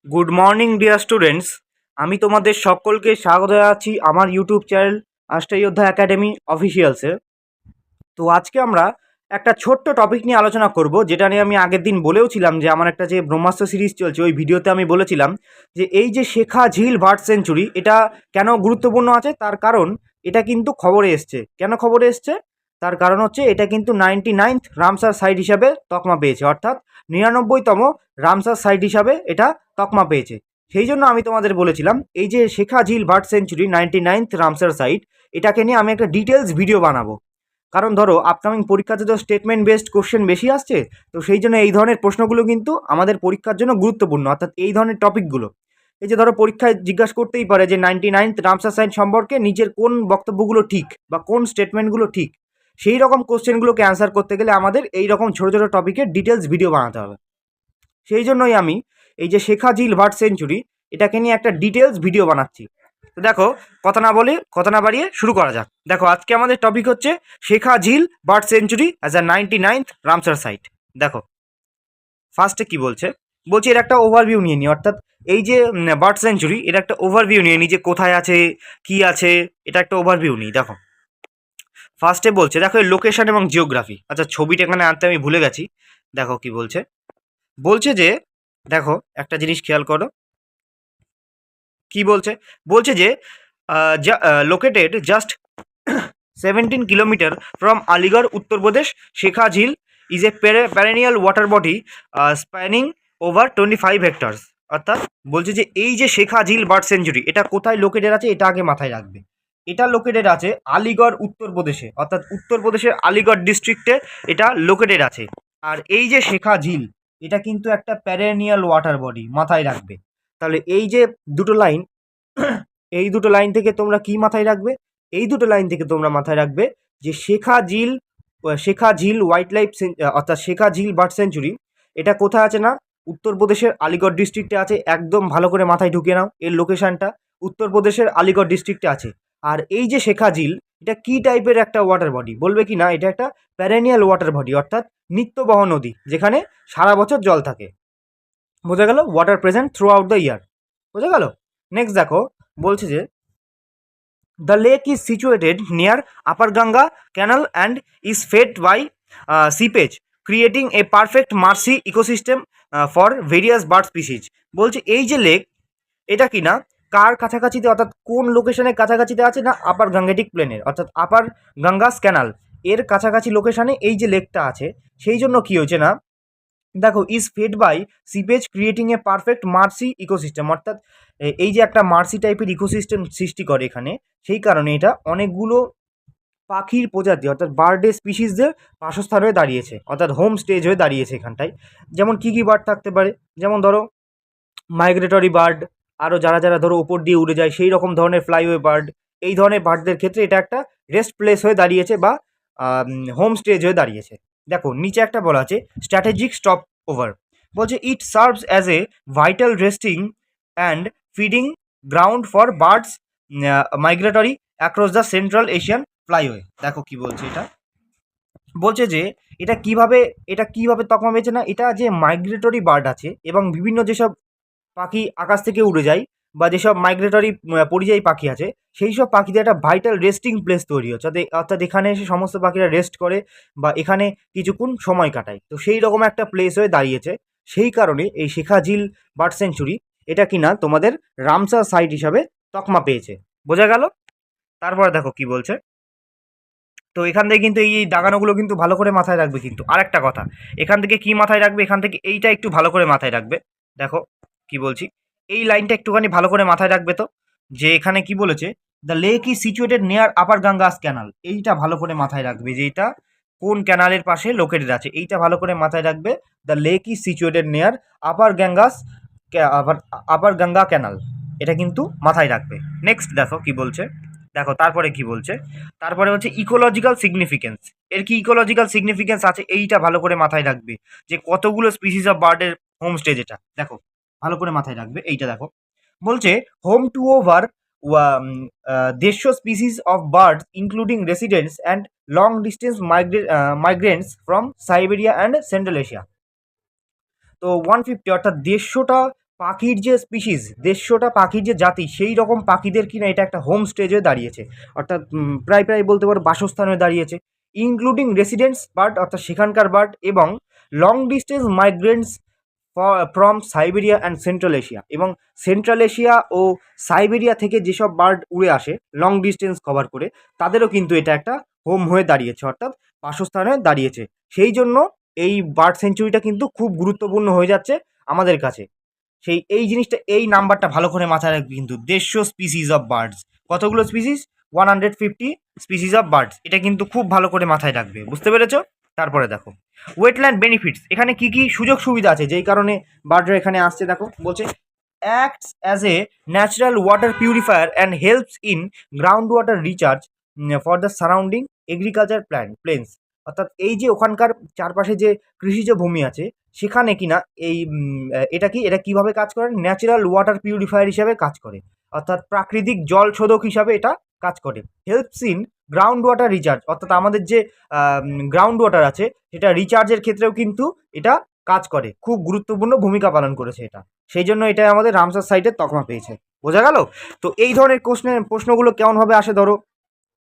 Good morning dear students. আমি তোমাদের সকলকে স্বাগত জানাচ্ছি আমার ইউটিউব চ্যানেল আষ্টা যোদ্ধা একাডেমি অফিসিয়ালসে। তো আজকে আমরা একটা ছোট্ট টপিক নিয়ে আলোচনা করব, যেটা নিয়ে আমি আগের দিন বলেওছিলাম যে আমার একটা যে ব্রহ্মাস্ত্র সিরিজ চলছে ওই ভিডিওতে আমি বলেছিলাম যে এই যে শেখা ঝিল বার্ড সেঞ্চুরি এটা কেন গুরুত্বপূর্ণ আছে, তার কারণ এটা কিন্তু খবরে এসছে। কেন খবরে এসছে তার কারণ হচ্ছে এটা কিন্তু 99th রামসার সাইট হিসাবে তকমা পেয়েছে, অর্থাৎ 99তম রামসার সাইট হিসাবে এটা তকমা পেয়েছে। সেই জন্য আমি তোমাদের বলেছিলাম এই যে শেখা Jheel bird century 99th Ramsar site, এটাকে নিয়ে আমি একটা ডিটেলস ভিডিও বানাবো। কারণ ধরো আপকামিং পরীক্ষাতে তো স্টেটমেন্ট বেসড কোশ্চেন বেশি আসছে, তো সেই জন্য এই ধরনের প্রশ্নগুলো কিন্তু আমাদের পরীক্ষার জন্য গুরুত্বপূর্ণ, অর্থাৎ এই ধরনের টপিকগুলো। এই যে ধরো পরীক্ষায় জিজ্ঞাসা করতেই পারে যে 99th রামসার সাইট সম্পর্কে নিজের কোন বক্তব্যগুলো ঠিক বা কোন স্টেটমেন্টগুলো ঠিক, সেই রকম কোশ্চেনগুলোকে অ্যান্সার করতে গেলে আমাদের এই রকম ছোটো ছোটো টপিকের ডিটেলস ভিডিও বানাতে হবে। সেই জন্যই আমি এই যে শেখা ঝিল বার্ড সেঞ্চুরি এটাকে নিয়ে একটা ডিটেলস ভিডিও বানাচ্ছি। তো দেখো, কথা না বাড়িয়ে শুরু করা যাক। দেখো, আজকে আমাদের টপিক হচ্ছে Shekha Jheel bird sanctuary as a 99th Ramsar site. দেখো ফার্স্টে কি বলছে, বলছি এর একটা ওভারভিউ নিয়ে নিই, অর্থাৎ এই যে বার্ড সেঞ্চুরি এর একটা ওভারভিউ নিয়ে নিই যে কোথায় আছে, কি আছে, এটা একটা ওভারভিউ নিই। দেখো ফার্স্টে বলছে, দেখো লোকেশন এবং জিওগ্রাফি। আচ্ছা, ছবিটা এখানে আনতে আমি ভুলে গেছি। দেখো কি বলছে, বলছে যে দেখো একটা জিনিস খেয়াল করো, কি বলছে, বলছে যে located just 17 kilometre from Aligarh Uttar Pradesh, Shekha Jheel is a perennial water body spanning over 25 hectares. অর্থাৎ বলছে যে এই যে শেখা ঝিল বার্ড সেঞ্চুরি এটা কোথায় লোকেটেড আছে এটা আগে মাথায় রাখবে। এটা লোকেটেড আছে আলিগড় উত্তরপ্রদেশে, অর্থাৎ উত্তরপ্রদেশের আলিগড় ডিস্ট্রিক্টে এটা লোকেটেড আছে। আর এই যে শেখা ঝিল এটা কিন্তু একটা প্যারেনিয়াল ওয়াটার বডি, মাথায় রাখবে। তাহলে এই যে দুটো লাইন, এই দুটো লাইন থেকে তোমরা কি মাথায় রাখবে, এই দুটো লাইন থেকে তোমরা মাথায় রাখবে যে শেখা ঝিল ওয়াইল্ড লাইফ অর্থাৎ শেখা ঝিল বার্ড সেঞ্চুরি এটা কোথায় আছে না, উত্তরপ্রদেশের আলিগড় ডিস্ট্রিক্টে আছে। একদম ভালো করে মাথায় ঢুকিয়ে নাও, এর লোকেশনটা উত্তরপ্রদেশের আলিগড় ডিস্ট্রিক্টে আছে। আর এই যে শেখা ঝিল এটা কি টাইপের একটা ওয়াটার বডি, বলবে কি না এটা একটা প্যারেনিয়াল ওয়াটার বডি, অর্থাৎ নিত্যবহ নদী যেখানে সারা বছর জল থাকে। বোঝা গেল, water present through out the year. বোঝা গেল। নেক্সট দেখো, বলছে যে the lake is situated near Upper Ganga Canal and is fed by seepage, creating a perfect marshy ecosystem for various bird species. বলছে এই যে লেক এটা কি না কার কাছাকাছিতে, অর্থাৎ কোন লোকেশনের কাছাকাছিতে আছে না, আপার গাঙ্গেটিক প্লেনের, অর্থাৎ আপার গাঙ্গাস ক্যানাল এর কাছাকাছি লোকেশনে এই যে লেকটা আছে। সেই জন্য কি হয়েছে না, দেখো is fed by seepage creating a perfect marshy ecosystem, অর্থাৎ এই যে একটা মার্সি টাইপের ইকোসিস্টেম সৃষ্টি করে এখানে। সেই কারণে এটা অনেকগুলো পাখির প্রজাতি অর্থাৎ বার্ডে স্পিসিসদের বাসস্থান হয়ে দাঁড়িয়েছে, অর্থাৎ হোম স্টেজ হয়ে দাঁড়িয়েছে এখানটায়। যেমন কী কী বার্ড থাকতে পারে, যেমন ধরো মাইগ্রেটরি বার্ড, আরও যারা যারা ধরো ওপর দিয়ে উড়ে যায় সেই রকম ধরনের ফ্লাইওয়ে বার্ড, এই ধরনের বার্ডদের ক্ষেত্রে এটা একটা রেস্ট প্লেস হয়ে দাঁড়িয়েছে বা হোম স্টেজ হয়ে দাঁড়িয়েছে। দেখো নিচে একটা বলা আছে স্ট্র্যাটেজিক স্টপ ওভার, বলছে ইট serves as a vital resting and feeding ground for birds migratory across the central Asian flyway. দেখো কি বলছে, এটা বলছে যে এটা কিভাবে তকমা পেয়েছে না, এটা যে মাইগ্রেটরি বার্ড আছে এবং বিভিন্ন যেসব পাখি আকাশ থেকে উড়ে যায় বা যেসব মাইগ্রেটরি পরিযায়ী পাখি আছে সেই সব পাখিদের একটা ভাইটাল রেস্টিং প্লেস তৈরি হচ্ছে, অর্থাৎ এখানে এসে সমস্ত পাখিরা রেস্ট করে বা এখানে কিছুক্ষণ সময় কাটায়। তো সেই রকম একটা প্লেস হয়ে দাঁড়িয়েছে। সেই কারণে এই শেখা ঝিল বার্ড সেঞ্চুরি এটা কিনা তোমাদের রামসার সাইট হিসাবে তকমা পেয়েছে। বোঝা গেল। তারপরে দেখো কি বলছে, তো এখান থেকে কিন্তু এই দাগানোগুলো কিন্তু ভালো করে মাথায় রাখবে। কিন্তু আরেকটা কথা, এখান থেকে কি মাথায় রাখবে, এখান থেকে এইটা একটু ভালো করে মাথায় রাখবে। দেখো কি বলছি, এই লাইনটা একটুখানি ভালো করে মাথায় রাখবে। তো যে এখানে কি বলেছে, the lake is situated near upper Ganges canal, এইটা ভালো করে মাথায় রাখবে যে এটা কোন ক্যানালের পাশে লোকেটেড আছে, এইটা ভালো করে মাথায় রাখবে। The lake is situated near upper Ganges upper Ganga canal, এটা কিন্তু মাথায় রাখবে। নেক্সট দেখো কি বলছে, দেখো তারপরে কি বলছে, তারপরে হচ্ছে ইকোলজিক্যাল সিগনিফিকেন্স। এর কি ইকোলজিক্যাল সিগনিফিকেন্স আছে এইটা ভালো করে মাথায় রাখবে, যে কতগুলো স্পিসিস অফ বার্ডের হোমস্টে, যেটা দেখো ভালো করে মাথায় রাখবে। এইটা দেখো বলছে home to over 150 species of birds including residents and long distance migrants from Siberia and Central Asia. তো 150 অর্থাৎ 150টা পাখির যে স্পিসিস, 150টা পাখির যে জাতি, সেই রকম পাখিদের কিনা এটা একটা হোম স্টেজ হয়ে দাঁড়িয়েছে, অর্থাৎ প্রায় প্রায় বলতে পারো বাসস্থান হয়ে দাঁড়িয়েছে। ইনক্লুডিং রেসিডেন্টস বার্ড, অর্থাৎ সেখানকার বার্ড, এবং long distance migrants from Siberia and Central Asia, এবং সেন্ট্রাল এশিয়া ও সাইবেরিয়া থেকে যেসব বার্ড উড়ে আসে লং ডিস্টেন্স কভার করে, তাদেরও কিন্তু এটা একটা হোম হয়ে দাঁড়িয়েছে, অর্থাৎ বাসস্থান হয়ে দাঁড়িয়েছে। সেই জন্য এই বার্ড সেঞ্চুরিটা কিন্তু খুব গুরুত্বপূর্ণ হয়ে যাচ্ছে আমাদের কাছে। এই জিনিসটা, এই নাম্বারটা ভালো করে মাথায় রাখবি কিন্তু, 150 স্পিসিস অফ বার্ডস। কতগুলো স্পিসিস? 150 species of birds. এটা কিন্তু খুব ভালো করে মাথায় রাখবে, বুঝতে পেরেছো? তারপরে দেখো ওয়েটল্যান্ড বেনিফিটস, এখানে কি কি সুযোগ সুবিধা আছে যেই কারণে বার্ডরা এখানে আসছে। দেখো বলছে acts as a natural water purifier and helps in groundwater recharge for the surrounding agriculture plains, অর্থাৎ এই যে ওখানকার চারপাশে যে কৃষিজ ভূমি আছে সেখানে কিনা এই এটা কিভাবে কাজ করে? ন্যাচারাল ওয়াটার পিউরিফায়ার হিসাবে কাজ করে, অর্থাৎ প্রাকৃতিক জল শোধক হিসাবে এটা কাজ করে। Helps in ground water recharge, অর্থাৎ আমাদের যে গ্রাউন্ড ওয়াটার আছে সেটা রিচার্জের ক্ষেত্রেও কিন্তু এটা কাজ করে, খুব গুরুত্বপূর্ণ ভূমিকা পালন করেছে এটা। সেই জন্য এটা আমাদের রামসার সাইটের তকমা পেয়েছে, বোঝা গেল? তো এই ধরনের প্রশ্নগুলো কেমনভাবে আসে? ধরো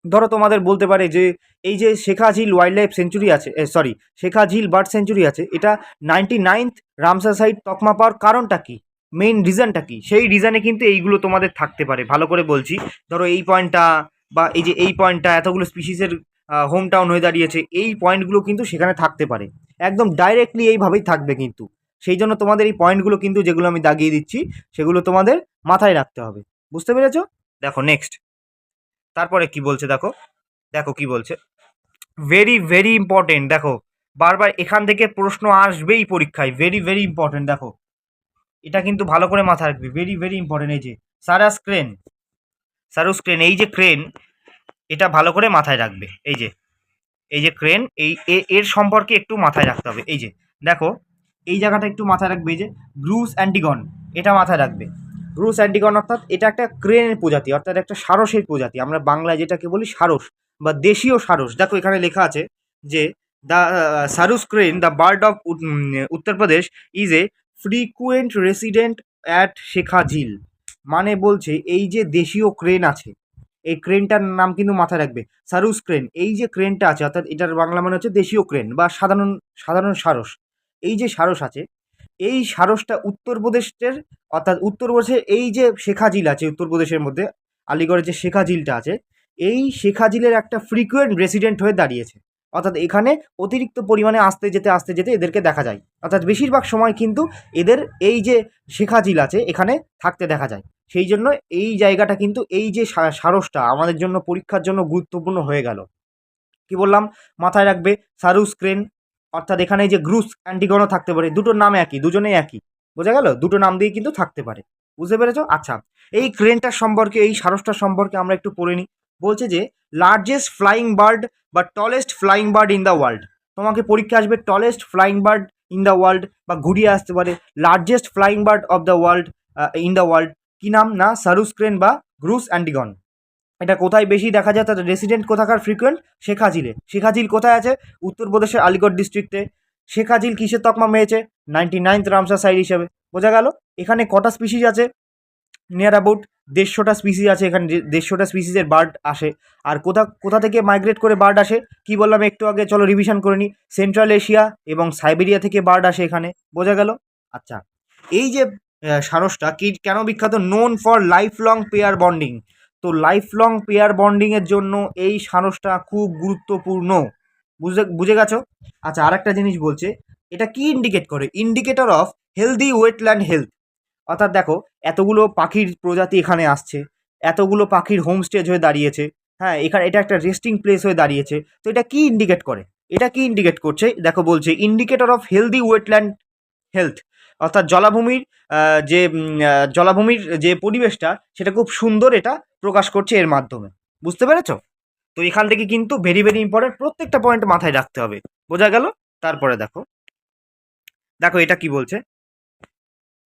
ধরো তোমাদের বলতে পারে যে এই যে শেখাঝিল ওয়াইল্ড লাইফ সেঞ্চুরি আছে, সরি, শেখাঝিল বার্ড সেঞ্চুরি আছে, এটা 99th রামসার সাইট তকমা পাওয়ার কারণটা কি, মেইন রিজনটা কি? সেই রিজনে কিন্তু এইগুলো তোমাদের থাকতে পারে, ভালো করে বলছি। ধরো এই পয়েন্টটা, বা এই যে এই পয়েন্টটা, এতগুলো স্পিসিসের হোম টাউন হয়ে দাঁড়িয়েছে, এই পয়েন্টগুলো কিন্তু সেখানে থাকতে পারে, একদম ডাইরেক্টলি এইভাবেই থাকবে কিন্তু। সেই জন্য তোমাদের এই পয়েন্টগুলো কিন্তু, যেগুলো আমি দাগিয়ে দিচ্ছি, সেগুলো তোমাদের মাথায় রাখতে হবে, বুঝতে পেরেছো? দেখো নেক্সট, তারপরে কি বলছে দেখো, দেখো কি বলছে, ভেরি ভেরি ইম্পর্টেন্ট। দেখো বারবার এখান থেকে প্রশ্ন আসবেই পরীক্ষায়, ভেরি ভেরি ইম্পর্টেন্ট। দেখো এটা কিন্তু ভালো করে মাথায় রাখবি, ভেরি ভেরি ইম্পর্টেন্ট। এই যে সারাস ক্রেন, সারুস ক্রেন, এই যে ক্রেন, এটা ভালো করে মাথায় রাখবে। এই যে ক্রেন, এর সম্পর্কে একটু মাথায় রাখতে হবে। এই যে দেখো এই জায়গাটা একটু মাথায় রাখবে, এই যে গ্রুস অ্যান্টিগন, এটা মাথায় রাখবে। গ্রুস অ্যান্টিগন অর্থাৎ এটা একটা ক্রেনের প্রজাতি, অর্থাৎ একটা সারসের প্রজাতি, আমরা বাংলায় যেটাকে বলি সারস বা দেশীয় সারস। দেখো এখানে লেখা আছে যে the sarus crane, the bird of Uttar Pradesh, is a frequent resident at Shekha Jheel. মানে বলছে এই যে দেশীয় ক্রেন আছে, এই ক্রেনটার নাম কিন্তু মাথায় রাখবে, সারুস ক্রেন। এই যে ক্রেনটা আছে, অর্থাৎ এটার বাংলা মানে হচ্ছে দেশীয় ক্রেন বা সাধারণ সাধারণ সারস। এই যে সারস আছে, এই সারসটা উত্তরপ্রদেশের, অর্থাৎ উত্তরপ্রদেশের এই যে শেখাঝিল আছে উত্তরপ্রদেশের মধ্যে, আলিগড়ের যে শেখাঝিলটা আছে, এই শেখাঝিলের একটা ফ্রিকুয়েন্ট রেসিডেন্ট হয়ে দাঁড়িয়েছে, অর্থাৎ এখানে অতিরিক্ত পরিমাণে আসতে যেতে এদেরকে দেখা যায়, অর্থাৎ বেশিরভাগ সময় কিন্তু এদের এই যে শেখাঝিল আছে এখানে থাকতে দেখা যায়। সেই জন্য এই জায়গাটা কিন্তু, এই যে সারসটা আমাদের জন্য পরীক্ষার জন্য গুরুত্বপূর্ণ হয়ে গেল। কি বললাম? মাথায় রাখবে সারুস ক্রেন, অর্থাৎ এখানে যে গ্রুস অ্যান্টিগনও থাকতে পারে, দুটোর নাম একই, দুজনেই একই, বোঝা গেল? দুটো নাম দিয়ে কিন্তু থাকতে পারে, বুঝতে পেরেছো? আচ্ছা, এই ক্রেনটার সম্পর্কে, এই সারসটার সম্পর্কে আমরা একটু পড়ে নিই। বলছে যে লার্জেস্ট ফ্লাইং বার্ড বা tallest flying bird in the world. তোমাকে পরীক্ষা আসবে tallest flying bird in the world, বা ঘুরিয়ে আসতে পারে largest flying bird of the world, in the world. কি নাম? না সারুস ক্রেন বা গ্রুস অ্যান্টিগন। এটা কোথায় বেশি দেখা যায়? তার রেসিডেন্ট কোথাকার ফ্রিকুয়েন্ট? শেখাঝিলে। শেখাঝিল কোথায় আছে? উত্তরপ্রদেশের আলিগড় ডিস্ট্রিক্টে। শেখাঝিল কিসের তকমা পেয়েছে? 99th রামসার সাইট হিসাবে, বোঝা গেল? এখানে কটা স্পিসিস আছে? নিয়ার অ্যাবাউট 150টা স্পিসিস আছে এখানে, 150টা স্পিসিসের বার্ড আসে। আর কোথা থেকে মাইগ্রেট করে বার্ড আসে? কি বললাম একটু আগে, চলো রিভিশন করে নিই। সেন্ট্রাল এশিয়া এবং সাইবেরিয়া থেকে বার্ড আসে এখানে, বোঝা গেল? আচ্ছা, এই যে সারসটা কি কেন বিখ্যাত? Known for life long pair bonding. তো লাইফ লং পেয়ার বন্ডিংয়ের জন্য এই সারসটা খুব গুরুত্বপূর্ণ, বুঝে গেছো? আচ্ছা, আর একটা জিনিস বলছে, এটা কি ইন্ডিকেট করে? Indicator of healthy wetland health. অর্থাৎ দেখো এতগুলো পাখির প্রজাতি এখানে আসছে, এতগুলো পাখির হোমস্টেজ হয়ে দাঁড়িয়েছে, হ্যাঁ, এখানে এটা একটা রেস্টিং প্লেস হয়ে দাঁড়িয়েছে। তো এটা কি ইন্ডিকেট করে? এটা কি ইন্ডিকেট করছে? দেখো বলছে indicator of healthy wetland health, অর্থাৎ জলাভূমির যে পরিবেশটা সেটা খুব সুন্দর, এটা প্রকাশ করছে এর মাধ্যমে, বুঝতে পেরেছো? তো এখান থেকে কিন্তু ভেরি ভেরি ইম্পর্টেন্ট, প্রত্যেকটা পয়েন্ট মাথায় রাখতে হবে, বোঝা গেল? তারপরে দেখো, দেখো এটা কি বলছে,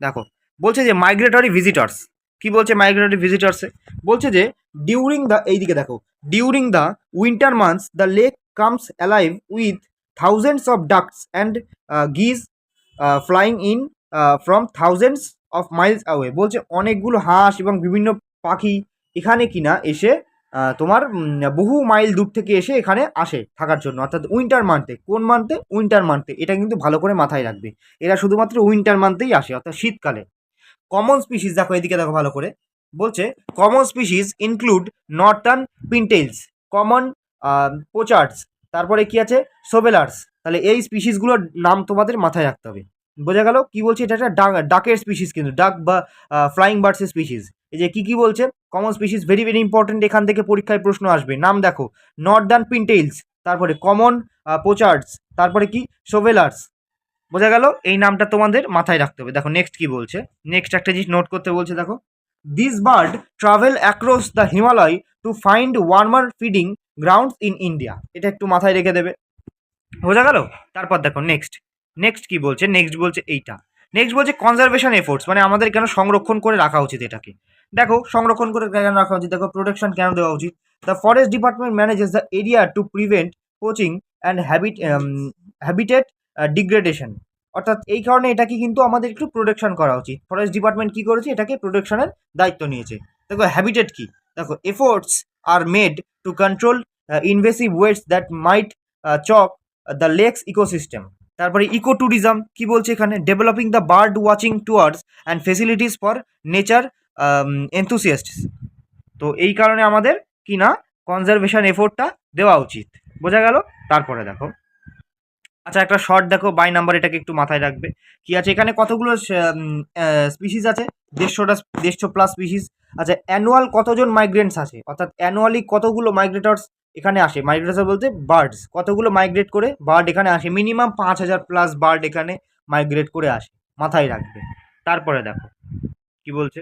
দেখো বলছে যে মাইগ্রেটরি ভিজিটার্স। কি বলছে মাইগ্রেটরি ভিজিটার্সে? বলছে যে ডিউরিং দ্য, এইদিকে দেখো, during the winter months the lake comes alive with thousands of ducks and geese flying in from thousands of miles away, বলছে অনেকগুলো হাঁস এবং বিভিন্ন পাখি এখানে কিনা এসে তোমার বহু মাইল দূর থেকে এসে এখানে আসে থাকার জন্য, অর্থাৎ উইন্টার মান্থে। কোন মান্থে? উইন্টার মান্থে। এটা কিন্তু ভালো করে মাথায় রাখবে, এরা শুধুমাত্র উইন্টার মান্থেই আসে, অর্থাৎ শীতকালে। কমন স্পিসিস, দেখো এদিকে দেখো ভালো করে, বলছে common species include northern pintails, common pochards, তারপরে কি আছে সোবেলার্স। তাহলে এই স্পিসিসগুলোর নাম তোমাদের মাথায় রাখতে হবে। বোঝা গেল কি বলছে? এটা একটা ডাকের স্পিসিস, কিন্তু ডাক বা ফ্লাইং বার্ডসের স্পিসিস। এই যে কি বলছে, common species, very very important, এখান থেকে পরীক্ষায় প্রশ্ন আসবে। নাম দেখো, নর্দার্ন পিনটেইলস, তারপরে কমন পোচার্ডস, তারপরে কি সোভেলার্স। বোঝা গেল? এই নামটা তোমাদের মাথায় রাখতে হবে। দেখো নেক্সট কি বলছে, নেক্সট একটা জিনিস নোট করতে বলছে, দেখো this bird travel across the Himalaya to find warmer feeding grounds in India. এটা একটু মাথায় রেখে দেবে। বোঝা গেল? তারপর দেখো নেক্সট, নেক্সট কি বলছে, নেক্সট বলছে এইটা, নেক্সট বলছে কনজারভেশন এফোর্টস, মানে আমাদের কেন সংরক্ষণ করে রাখা উচিত এটাকে। দেখো সংরক্ষণ করে কেন রাখা উচিত, দেখো প্রোটেকশন কেন দেওয়া উচিত। The forest department manages the area to prevent poaching and habitat degradation. অর্থাৎ এই কারণে এটাকে কিন্তু আমাদের একটু প্রোটেকশন করা উচিত। ফরেস্ট ডিপার্টমেন্ট কি করেছে, এটাকে প্রোটেকশনের দায়িত্ব নিয়েছে। দেখো হ্যাবিটেট কি, দেখো efforts are made to control invasive waste that might choke the lake's ecosystem. তারপরে ইকো ট্যুরিজম কি বলছে এখানে, developing the bird watching towards and facilities for nature enthusiasts. তো এই কারণে আমাদের কি না কনজারভেশন এফোর্টটা দেওয়া উচিত। বোঝা গেল? তারপরে দেখো, আচ্ছা একটা শর্ট দেখো বাই নাম্বার, এটাকে একটু মাথায় রাখবে। কি আছে এখানে, কতগুলো স্পিসিস আছে, 150 প্লাস স্পিসিস। আচ্ছা অ্যানুয়াল কতজন মাইগ্রেন্টস আছে, অর্থাৎ অ্যানুয়ালি কতগুলো মাইগ্রেটর্স এখানে আসে। মাইগ্রেটর্স বলতে বার্ডস, কতগুলো মাইগ্রেট করে বার্ড এখানে আসে, মিনিমাম 5000 প্লাস বার্ড এখানে মাইগ্রেট করে আসে, মাথায় রাখবে। তারপরে দেখো কি বলছে,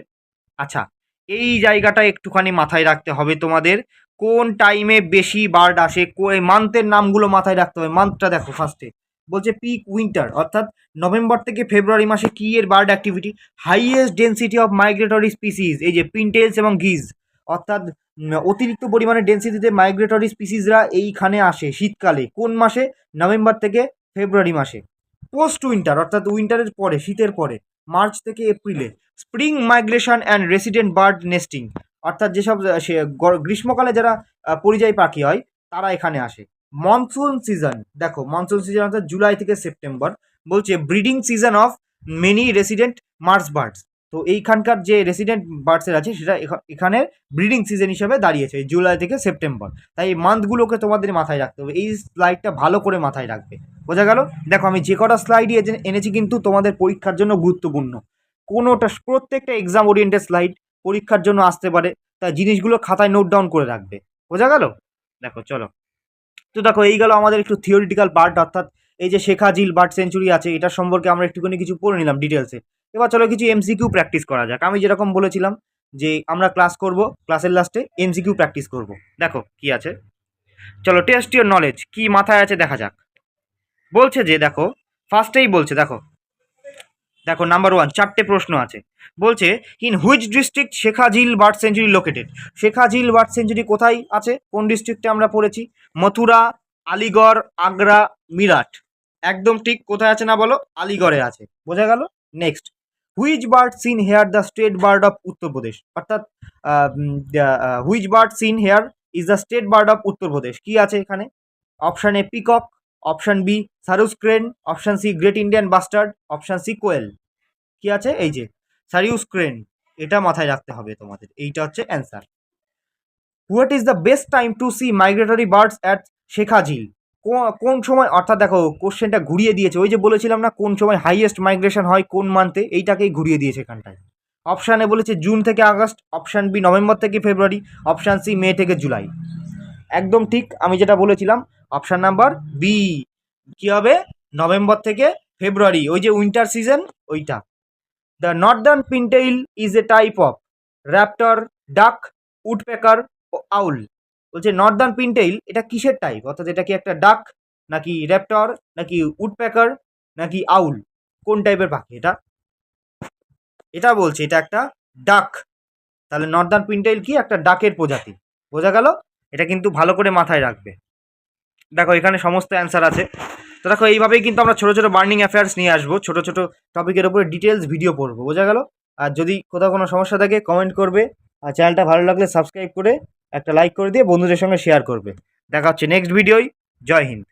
আচ্ছা এই জায়গাটা একটুখানি মাথায় রাখতে হবে তোমাদের, কোন টাইমে বেশি বার্ড আসে, মান্থের নামগুলো মাথায় রাখতে হবে। মান্থটা দেখো ফার্স্টে বলছে পিক উইন্টার, অর্থাৎ নভেম্বর থেকে ফেব্রুয়ারি মাসে কি এর bird activity, highest density of migratory species, এই যে পিনটেলস এবং গিজ, অর্থাৎ অতিরিক্ত পরিমাণে ডেন্সিটিতে মাইগ্রেটরি স্পিসিসরা এইখানে আসে শীতকালে। কোন মাসে? নভেম্বর থেকে ফেব্রুয়ারি মাসে। পোস্ট উইন্টার, অর্থাৎ উইন্টারের পরে, শীতের পরে, মার্চ থেকে এপ্রিলে। Spring migration and resident bird nesting, অর্থাৎ যেসব গ্রীষ্মকালে যারা পরিযায়ী পাখি হয় তারা এখানে আসে। মনসুন সিজন, দেখো মনসুন সিজন অর্থাৎ জুলাই থেকে সেপ্টেম্বর, বলছে breeding season of many resident marsh birds. তো এইখানকার যে রেসিডেন্ট বার্ডসের আছে সেটা এখানে ব্রিডিং সিজন হিসেবে দাঁড়িয়েছে জুলাই থেকে সেপ্টেম্বর। তাই এই মান্থগুলোকে তোমাদের মাথায় রাখতে হবে, এই স্লাইডটা ভালো করে মাথায় রাখবে। বোঝা গেল? দেখো আমি যে কটা স্লাইডই এনেছি কিন্তু তোমাদের পরীক্ষার জন্য গুরুত্বপূর্ণ, কোনোটা প্রত্যেকটা এক্সাম ওরিয়েন্টেড স্লাইড পরীক্ষার জন্য আসতে পারে, তাই জিনিসগুলো খাতায় নোট ডাউন করে রাখবে। বোঝা গেল? দেখো চলো, তো দেখো এই গেল আমাদের একটু থিওরিটিক্যাল পার্ট, অর্থাৎ এই যে শেখাঝিল বার্ড সেঞ্চুরি আছে এটার সম্পর্কে আমরা একটুখানি কিছু পড়ে নিলাম ডিটেলসে। এবার চলো কিছু এমসিকিউ প্র্যাকটিস করা যাক। আমি যেরকম বলেছিলাম যে আমরা ক্লাস করব, ক্লাসের লাস্টে এমসিকিউ প্র্যাকটিস করব। দেখো কি আছে, চলো টেস্ট ইওর নলেজ, কি মাথায় আছে দেখা যাক। বলছে যে দেখো ফার্স্টেই বলছে, দেখো দেখো নাম্বার 1 চারটে প্রশ্ন আছে। বলছে in which district Shekha Jheel bird sanctuary located. Shekha Jheel bird sanctuary কোথায় আছে, কোন ডিস্ট্রিক্টে আমরা পড়েছি? মথুরা, আলিগড়, আগ্রা, মিরাট। একদম ঠিক, কোথায় আছে না বলো? আলিগড়ে আছে। বোঝা গেল? Next, which bird seen here the state bird of Uttar Pradesh, অর্থাৎ which bird seen here is the state bird of Uttar Pradesh. কি আছে এখানে? Option A peacock, option B sarus crane, option C great Indian bustard, option C koel. কি আছে? এই যে সারিউস crane, এটা মাথায় রাখতে হবে তোমাদের, এইটা হচ্ছে answer. What is the best time to see migratory birds at Shekha Jheel, কোন সময়, অর্থাৎ দেখো কোশ্চেনটা ঘুরিয়ে দিয়েছে, ওই যে বলেছিলাম না কোন সময় হাইয়েস্ট মাইগ্রেশন হয় কোন মান্থে, এইটাকেই ঘুরিয়ে দিয়েছে এখানটায়। অপশান এ বলেছে জুন থেকে আগস্ট, অপশান বি নভেম্বর থেকে ফেব্রুয়ারি, অপশান সি মে থেকে জুলাই। একদম ঠিক, আমি যেটা বলেছিলাম অপশান নাম্বার বি, কি হবে? নভেম্বর থেকে ফেব্রুয়ারি, ওই যে উইন্টার সিজন ওইটা। The Northern pintail is a type of Raptor, ডাক, উডপেকার ও আউল। বলছে নর্দার্ন পিনটেইল এটা কিসের টাইপ, অর্থাৎ এটা কি একটা ডাক নাকি র্যাপ্টর নাকি উডপেকার নাকি আউল, কোন টাইপের পাখি এটা? এটা বলছে এটা একটা ডাক, তাহলে নর্দার্ন পিনটেইল কি একটা ডাকের প্রজাতি। বোঝা গেল? এটা কিন্তু ভালো করে মাথায় রাখবে। দেখো এখানে সমস্ত অ্যান্সার আছে। তো দেখো এইভাবেই কিন্তু আমরা ছোটো ছোটো বার্নিং অ্যাফেয়ার্স নিয়ে আসবো, ছোটো ছোটো টপিকের উপরে ডিটেলস ভিডিও পড়বো, বোঝা গেল? আর যদি কোথাও কোনো সমস্যা থাকে কমেন্ট করবে, আর চ্যানেলটা ভালো লাগলে সাবস্ক্রাইব করে একটা লাইক করে দিয়ে বন্ধুদের সঙ্গে শেয়ার করবে। দেখা হচ্ছে নেক্সট ভিডিওয়। জয় হিন্দ।